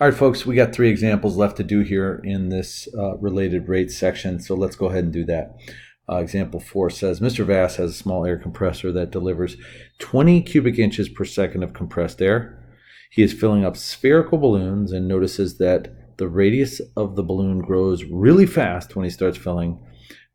All right, folks, we got 3 examples left to do here in this related rates section, so let's go ahead and do that. Example 4 says, Mr. Vass has a small air compressor that delivers 20 cubic inches per second of compressed air. He is filling up spherical balloons and notices that the radius of the balloon grows really fast when he starts filling,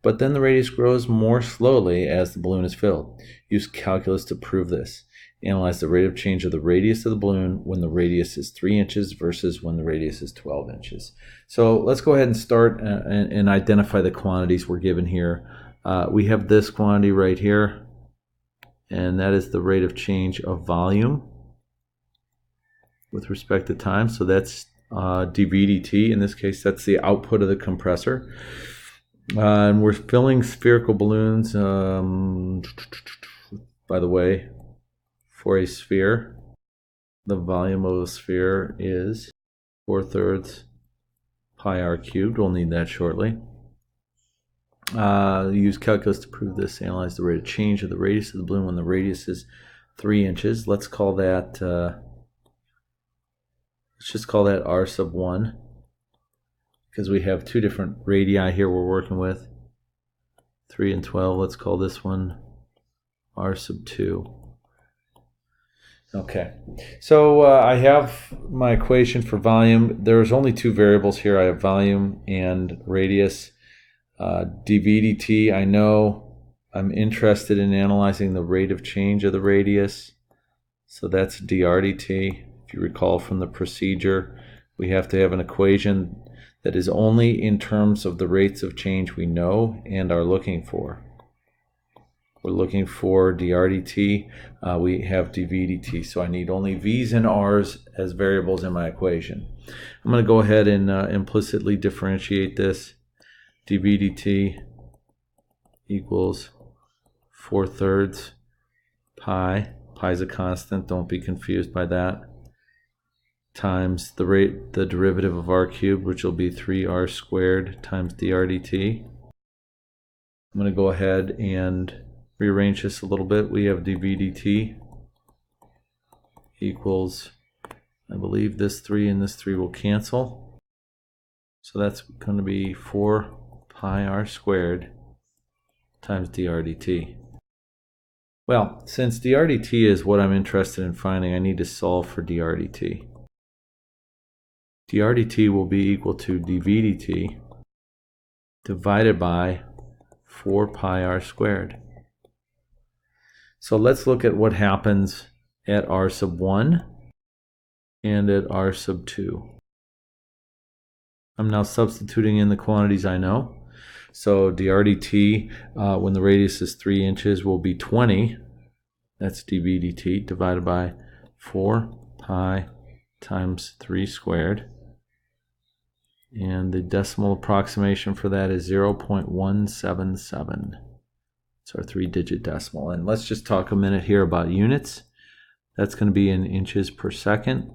but then the radius grows more slowly as the balloon is filled. Use calculus to prove this. Analyze the rate of change of the radius of the balloon when the radius is 3 inches versus when the radius is 12 inches. So let's go ahead and start and identify the quantities we're given here. We have this quantity right here, and that is the rate of change of volume with respect to time. So that's dV dt. In this case, that's the output of the compressor. And we're filling spherical balloons, by the way. For a sphere, the volume of a sphere is 4/3 pi r cubed. We'll need that shortly. Use calculus to prove this. Analyze the rate of change of the radius of the balloon when the radius is 3 inches. Let's call that, let's just call that r sub 1, because we have 2 different radii here we're working with, 3 and 12. Let's call this one r sub 2. Okay, so I have my equation for volume. There's only 2 variables here. I have volume and radius. dV dt, I know I'm interested in analyzing the rate of change of the radius. So that's dr dt. If you recall from the procedure, we have to have an equation that is only in terms of the rates of change we know and are looking for. We're looking for dr dt, we have dV dt, so I need only v's and r's as variables in my equation. I'm going to go ahead and implicitly differentiate this. dV dt equals 4/3 pi, pi is a constant, don't be confused by that, times the derivative of r cubed, which will be 3r squared times dr dt. I'm going to go ahead and rearrange this a little bit. We have dV dt equals, I believe this 3 and this 3 will cancel. So that's going to be 4 pi r squared times dr dt. Well, since dr dt is what I'm interested in finding, I need to solve for dr dt. dr dt will be equal to dV dt divided by 4 pi r squared. So let's look at what happens at r sub 1 and at r sub 2. I'm now substituting in the quantities I know. So dr dt, when the radius is 3 inches, will be 20. That's dV dt divided by 4 pi times 3 squared. And the decimal approximation for that is 0.177. It's our 3-digit decimal. And let's just talk a minute here about units. That's going to be in inches per second.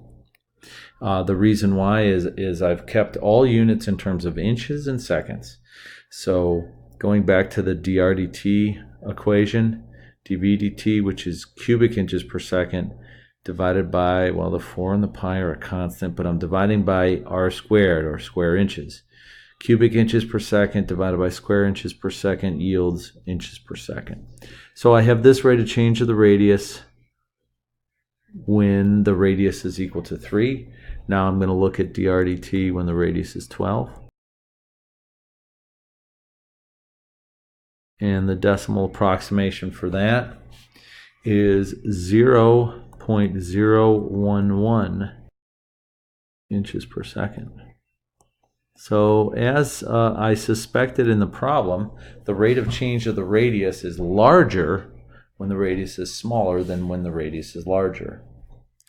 The reason why is I've kept all units in terms of inches and seconds. So going back to the dr dt equation, dV dt, which is cubic inches per second, divided by, well, the 4 and the pi are a constant, but I'm dividing by r squared, or square inches. Cubic inches per second divided by square inches per second yields inches per second. So I have this rate of change of the radius when the radius is equal to 3. Now I'm going to look at dr dt when the radius is 12. And the decimal approximation for that is 0.011 inches per second. So as I suspected in the problem, the rate of change of the radius is larger when the radius is smaller than when the radius is larger.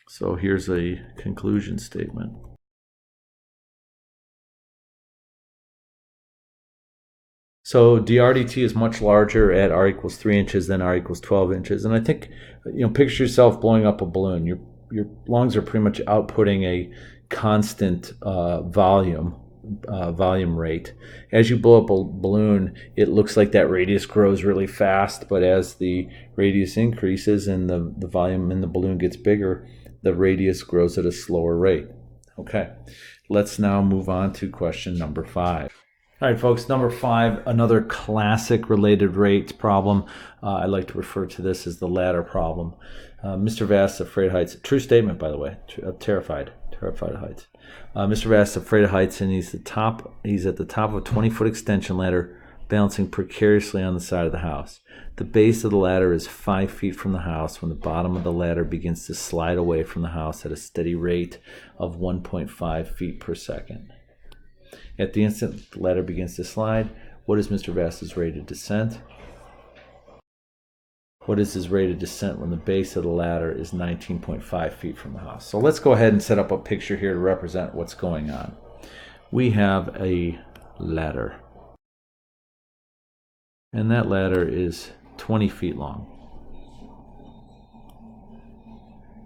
So here's a conclusion statement. So dr dt is much larger at r equals 3 inches than r equals 12 inches. And I think, picture yourself blowing up a balloon. Your lungs are pretty much outputting a constant volume rate. As you blow up a balloon, it looks like that radius grows really fast, but as the radius increases and the volume in the balloon gets bigger, the radius grows at a slower rate. Okay, let's now move on to question number 5. All right, folks, number 5, another classic related rates problem. I like to refer to this as the ladder problem. Mr. Vast is afraid of heights. True statement, by the way. Terrified of heights. Mr. Vast is afraid of heights, and he's at the top of a 20-foot extension ladder, balancing precariously on the side of the house. The base of the ladder is 5 feet from the house when the bottom of the ladder begins to slide away from the house at a steady rate of 1.5 feet per second. At the instant the ladder begins to slide, what is Mr. Vast's rate of descent? What is his rate of descent when the base of the ladder is 19.5 feet from the house? So let's go ahead and set up a picture here to represent what's going on. We have a ladder, and that ladder is 20 feet long.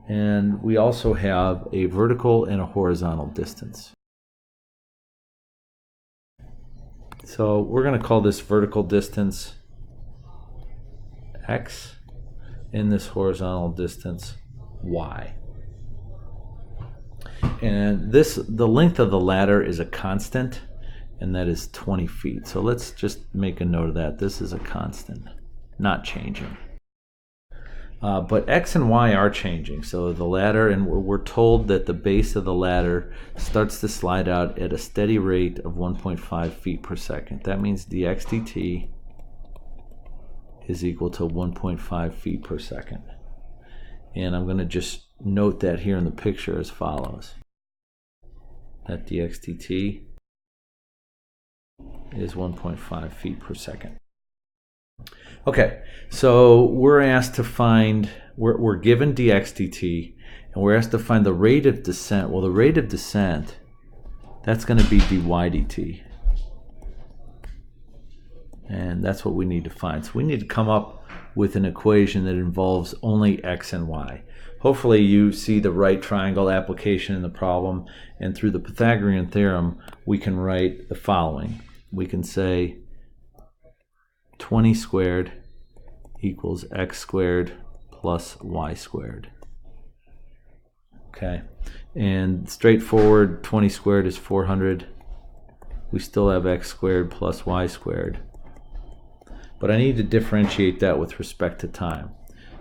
And we also have a vertical and a horizontal distance. So we're going to call this vertical distance x and this horizontal distance y. And the length of the ladder is a constant, and that is 20 feet. So let's just make a note of that. This is a constant, not changing. But x and y are changing. So the ladder, and we're told that the base of the ladder starts to slide out at a steady rate of 1.5 feet per second. That means dx dt is equal to 1.5 feet per second. And I'm going to just note that here in the picture as follows. That dx dt is 1.5 feet per second. Okay, so we're asked to find, we're given dx dt, and we're asked to find the rate of descent. Well, the rate of descent, that's going to be dy dt. And that's what we need to find. So we need to come up with an equation that involves only x and y. Hopefully you see the right triangle application in the problem, and through the Pythagorean theorem, we can write the following. We can say 20 squared equals x squared plus y squared. Okay, and straightforward, 20 squared is 400. We still have x squared plus y squared. But I need to differentiate that with respect to time.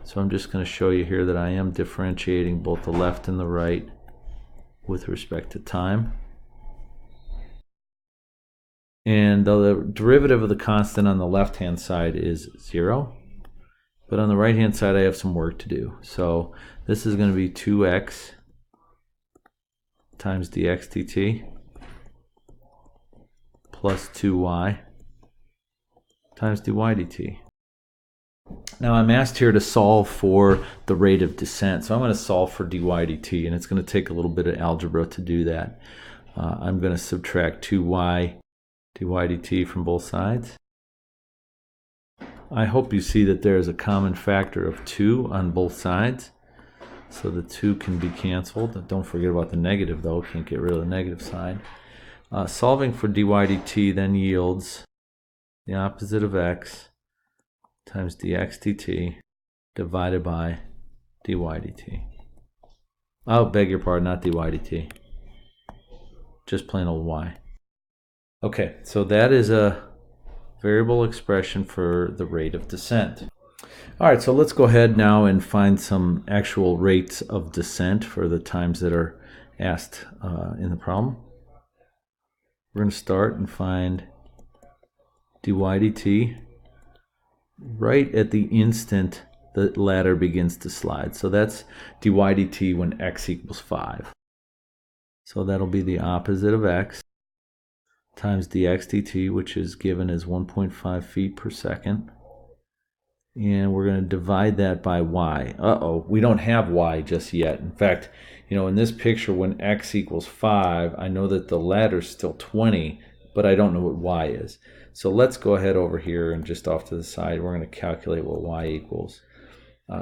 So I'm just going to show you here that I am differentiating both the left and the right with respect to time. And the derivative of the constant on the left-hand side is 0. But on the right-hand side, I have some work to do. So this is going to be 2x times dx dt plus 2y times dy dt. Now I'm asked here to solve for the rate of descent. So I'm going to solve for dy dt, and it's going to take a little bit of algebra to do that. I'm going to subtract 2y dy dt from both sides. I hope you see that there is a common factor of 2 on both sides. So the 2 can be canceled. Don't forget about the negative though. Can't get rid of the negative sign. Solving for dy dt then yields the opposite of x times dx dt divided by dy dt. Oh, beg your pardon, not dy dt. Just plain old y. Okay, so that is a variable expression for the rate of descent. All right, so let's go ahead now and find some actual rates of descent for the times that are asked in the problem. We're going to start and find dy dt right at the instant the ladder begins to slide. So that's dy dt when x equals 5. So that'll be the opposite of x times dx dt, which is given as 1.5 feet per second. And we're going to divide that by y. Uh-oh, we don't have y just yet. In fact, in this picture, when x equals 5, I know that the ladder's still 20, but I don't know what y is. So let's go ahead over here and just off to the side, we're going to calculate what y equals.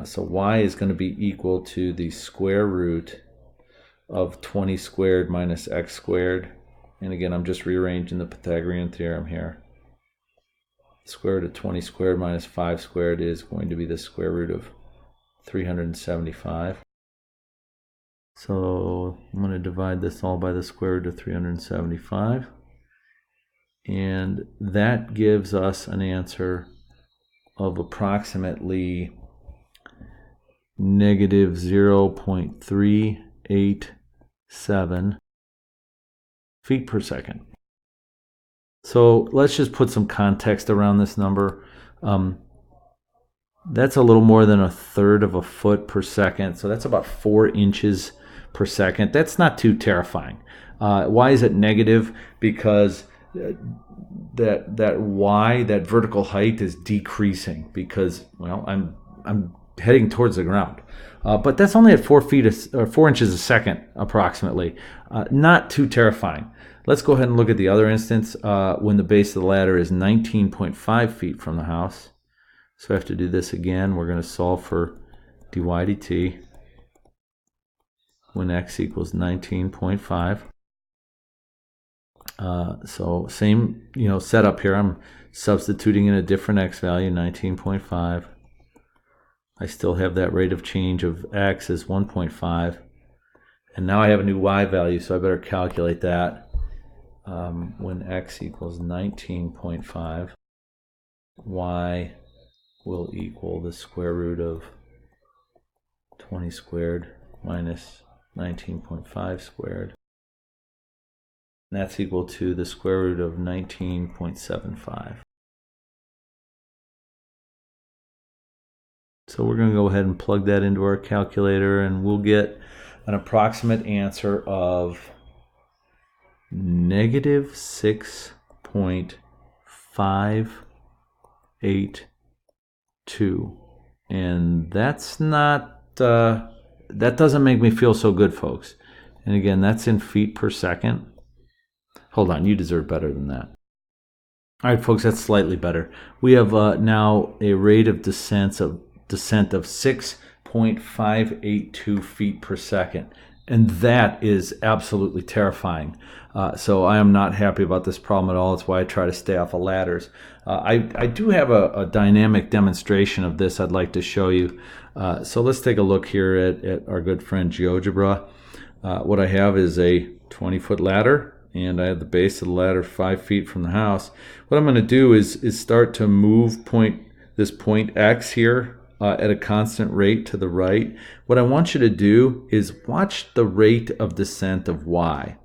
So y is going to be equal to the square root of 20 squared minus x squared. And again, I'm just rearranging the Pythagorean theorem here. Square root of 20 squared minus 5 squared is going to be the square root of 375. So I'm going to divide this all by the square root of 375. And that gives us an answer of approximately negative 0.387 feet per second. So let's just put some context around this number. That's a little more than 1/3 of a foot per second. So that's about 4 inches per second. That's not too terrifying. Why is it negative? Because that y, that vertical height, is decreasing because, well, I'm heading towards the ground. But that's only at 4 inches a second approximately. Not too terrifying. Let's go ahead and look at the other instance when the base of the ladder is 19.5 feet from the house. So I have to do this again. We're going to solve for dy dt when x equals 19.5. So same setup here. I'm substituting in a different x value, 19.5. I still have that rate of change of x as 1.5. And now I have a new y value, so I better calculate that. When x equals 19.5, y will equal the square root of 20 squared minus 19.5 squared. And that's equal to the square root of 19.75. So we're going to go ahead and plug that into our calculator, and we'll get an approximate answer of negative 6.582. And that's not, that doesn't make me feel so good, folks. And again, that's in feet per second. Hold on, you deserve better than that. All right, folks, that's slightly better. We have now a rate of descent of 6.582 feet per second. And that is absolutely terrifying. So I am not happy about this problem at all. That's why I try to stay off of ladders. I do have a dynamic demonstration of this I'd like to show you. So let's take a look here at our good friend Geogebra. What I have is a 20-foot ladder, and I have the base of the ladder 5 feet from the house. What I'm going to do is start to move this point X here at a constant rate to the right. What I want you to do is watch the rate of descent of y.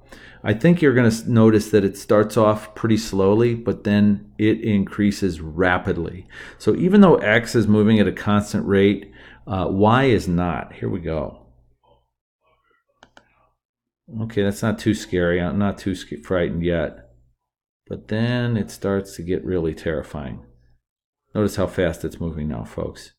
I think you're going to notice that it starts off pretty slowly, but then it increases rapidly. So even though x is moving at a constant rate, y is not. Here we go. Okay, that's not too scary. I'm not too frightened yet. But then it starts to get really terrifying. Notice how fast it's moving now, folks.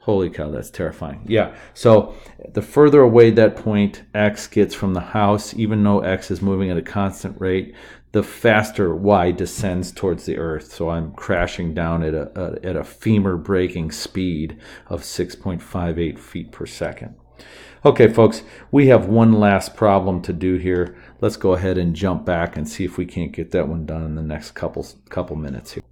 Holy cow, that's terrifying. Yeah, so the further away that point X gets from the house, even though X is moving at a constant rate, the faster Y descends towards the earth. So I'm crashing down at a femur-breaking speed of 6.58 feet per second. Okay, folks, we have one last problem to do here. Let's go ahead and jump back and see if we can't get that one done in the next couple minutes here.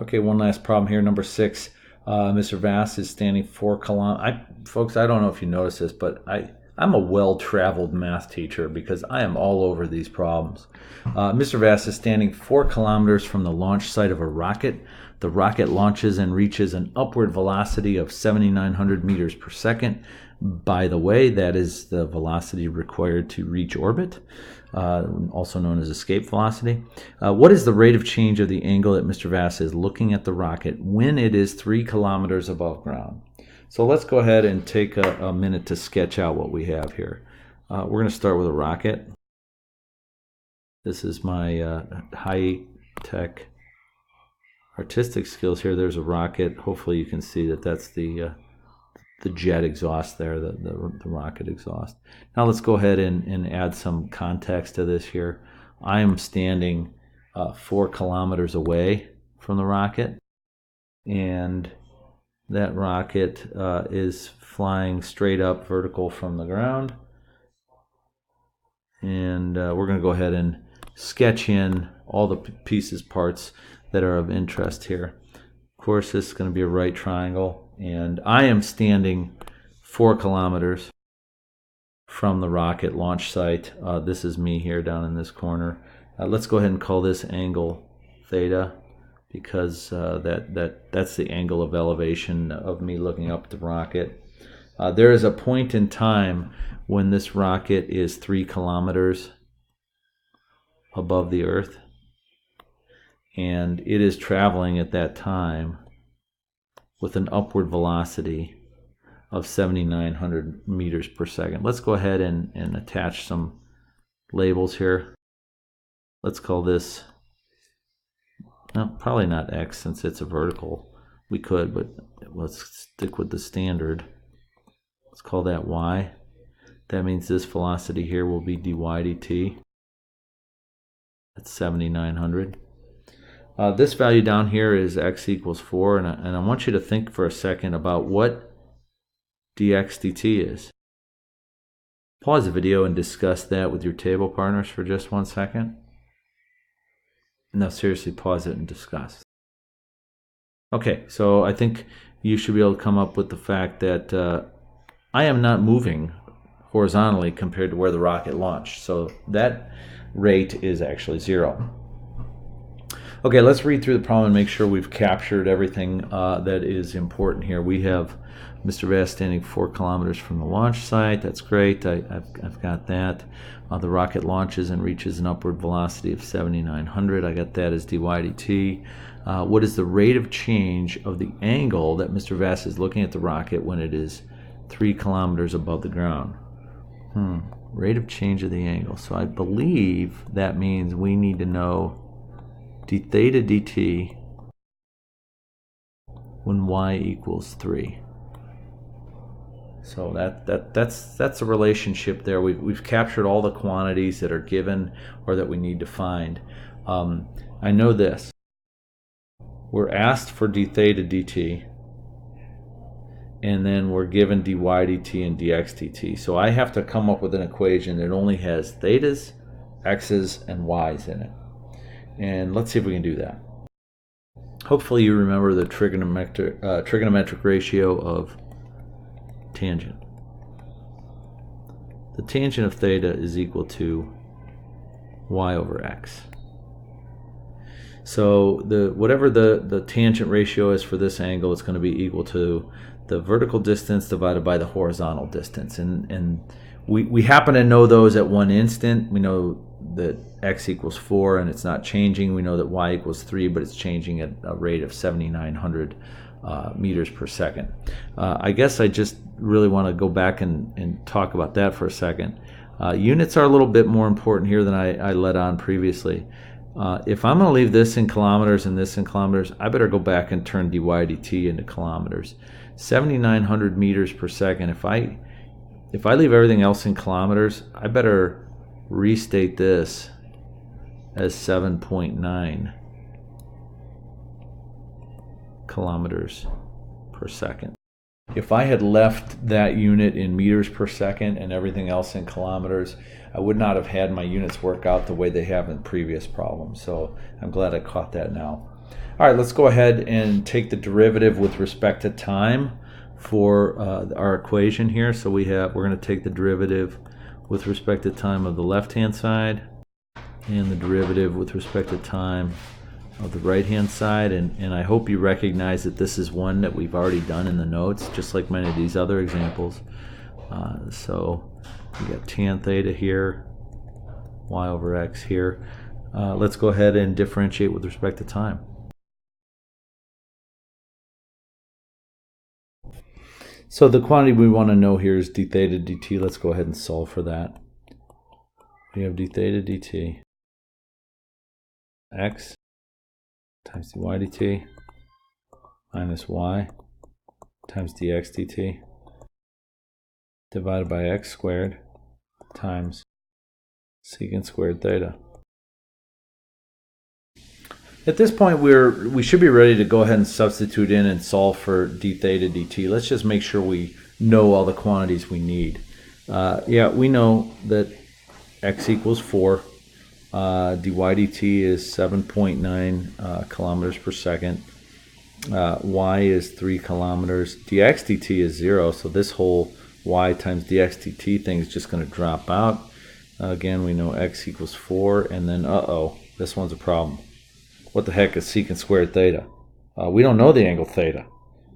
Okay, one last problem here, number 6. Mr. Vass is standing 4 kilometers. Folks, I don't know if you notice this, but I'm a well-traveled math teacher because I am all over these problems. Mr. Vass is standing 4 kilometers from the launch site of a rocket. The rocket launches and reaches an upward velocity of 7,900 meters per second. By the way, that is the velocity required to reach orbit, also known as escape velocity. What is the rate of change of the angle that Mr. Vass is looking at the rocket when it is 3 kilometers above ground? So let's go ahead and take a minute to sketch out what we have here. We're going to start with a rocket. This is my high-tech artistic skills here. There's a rocket. Hopefully you can see that that's the jet exhaust there, the rocket exhaust. Now let's go ahead and add some context to this here. I am standing 4 kilometers away from the rocket, and that rocket is flying straight up vertical from the ground. And we're going to go ahead and sketch in all the parts that are of interest here. Of course, this is going to be a right triangle. And I am standing 4 kilometers from the rocket launch site. This is me here down in this corner. Let's go ahead and call this angle theta, because that's the angle of elevation of me looking up at the rocket. There is a point in time when this rocket is 3 kilometers above the Earth, and it is traveling at that time with an upward velocity of 7,900 meters per second. Let's go ahead and attach some labels here. Let's call this, no, probably not X since it's a vertical. We could, but let's stick with the standard. Let's call that Y. That means this velocity here will be dy dt. That's 7,900. This value down here is x equals 4, and I want you to think for a second about what dx dt is. Pause the video and discuss that with your table partners for just 1 second. No, seriously, pause it and discuss. Okay, so I think you should be able to come up with the fact that I am not moving horizontally compared to where the rocket launched. So that rate is actually 0. Okay, let's read through the problem and make sure we've captured everything that is important here. We have Mr. Vass standing 4 kilometers from the launch site. That's great. I've got that. The rocket launches and reaches an upward velocity of 7,900. I got that as dy dt. What is the rate of change of the angle that Mr. Vass is looking at the rocket when it is 3 kilometers above the ground? Rate of change of the angle. So I believe that means we need to know d theta dt when y equals 3. So that's a relationship there. We've captured all the quantities that are given or that we need to find. I know this. We're asked for d theta dt, and then we're given dy dt and dx dt. So I have to come up with an equation that only has thetas, x's, and y's in it. And let's see if we can do that. Hopefully you remember the trigonometric ratio of tangent. The tangent of theta is equal to y over x. So whatever the tangent ratio is for this angle, it's going to be equal to the vertical distance divided by the horizontal distance. And we happen to know those at one instant. We know that x equals 4 and it's not changing. We know that y equals 3, but it's changing at a rate of 7,900 meters per second. I guess I just really want to go back and talk about that for a second. Units are a little bit more important here than I led on previously. If I'm going to leave this in kilometers and this in kilometers, I better go back and turn dy dt into kilometers. 7,900 meters per second. If I leave everything else in kilometers, I better restate this as 7.9 kilometers per second. If I had left that unit in meters per second and everything else in kilometers, I would not have had my units work out the way they have in previous problems. So I'm glad I caught that now. All right, let's go ahead and take the derivative with respect to time for our equation here. So we're going to take the derivative with respect to time of the left-hand side and the derivative with respect to time of the right-hand side. And I hope you recognize that this is one that we've already done in the notes, just like many of these other examples. So we got tan theta here, y over x here. Let's go ahead and differentiate with respect to time. So the quantity we want to know here is d theta dt. Let's go ahead and solve for that. We have d theta dt x times dy dt minus y times dx dt divided by x squared times secant squared theta. At this point, we should be ready to go ahead and substitute in and solve for d theta dt. Let's just make sure we know all the quantities we need. Yeah, we know that x equals 4. Dy dt is 7.9 kilometers per second. Y is 3 kilometers. Dx dt is 0, so this whole y times dx dt thing is just going to drop out. Again, we know x equals 4, and then this one's a problem. What the heck is secant squared theta? We don't know the angle theta.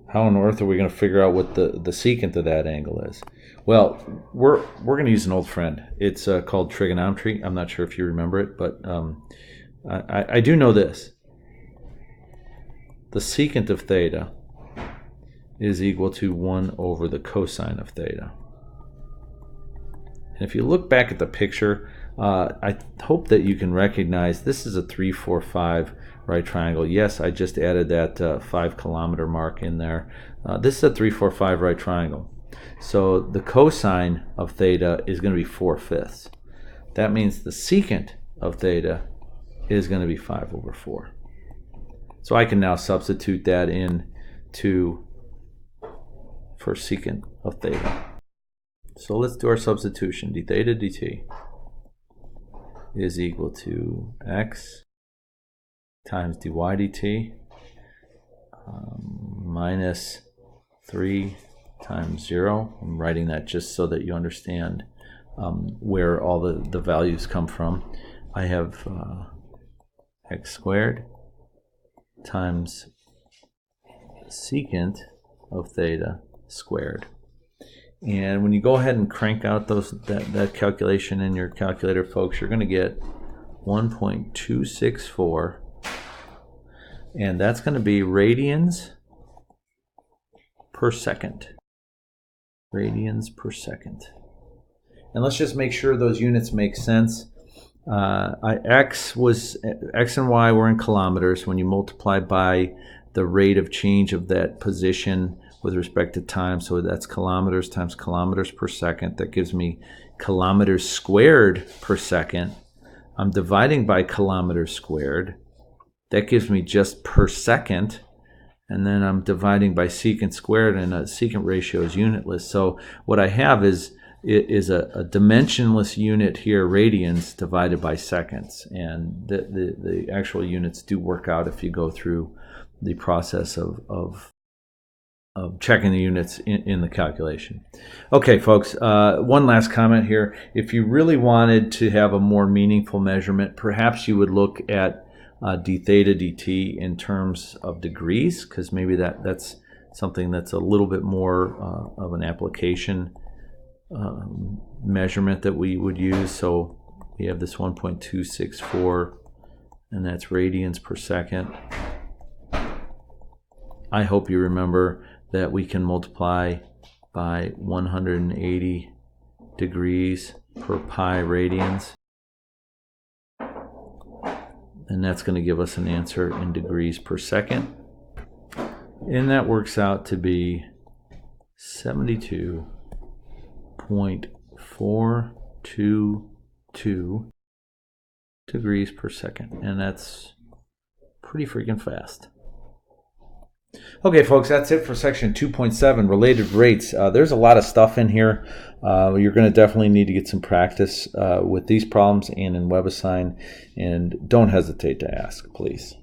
How on earth are we going to figure out what the secant of that angle is? Well, we're going to use an old friend. It's called trigonometry. I'm not sure if you remember it, but I do know this. The secant of theta is equal to 1 over the cosine of theta. And if you look back at the picture, I hope that you can recognize this is a 3, 4, 5 right triangle. Yes, I just added that 5 kilometer mark in there. This is a 3, 4, 5 right triangle. So the cosine of theta is going to be 4/5. That means the secant of theta is going to be 5 over 4. So I can now substitute that in for secant of theta. So let's do our substitution. D theta dt is equal to x times dy dt minus 3 times 0. I'm writing that just so that you understand where all the values come from. I have x squared times secant of theta squared. And when you go ahead and crank out that calculation in your calculator, folks, you're going to get 1.264, and that's going to be radians per second. Radians per second. And let's just make sure those units make sense. X and Y were in kilometers. When you multiply by the rate of change of that position with respect to time, so that's kilometers times kilometers per second. That gives me kilometers squared per second. I'm dividing by kilometers squared. That gives me just per second. And then I'm dividing by secant squared, and a secant ratio is unitless. So what I have is a dimensionless unit here, radians, divided by seconds. And the actual units do work out if you go through the process of checking the units in the calculation. Okay, folks, one last comment here. If you really wanted to have a more meaningful measurement, perhaps you would look at d theta dt in terms of degrees, because maybe that's something that's a little bit more of an application measurement that we would use. So we have this 1.264, and that's radians per second. I hope you remember that we can multiply by 180 degrees per pi radians, and that's going to give us an answer in degrees per second, and that works out to be 72.422 degrees per second, and that's pretty freaking fast. Okay, folks, that's it for section 2.7, related rates. There's a lot of stuff in here. You're going to definitely need to get some practice with these problems and in WebAssign, and don't hesitate to ask, please.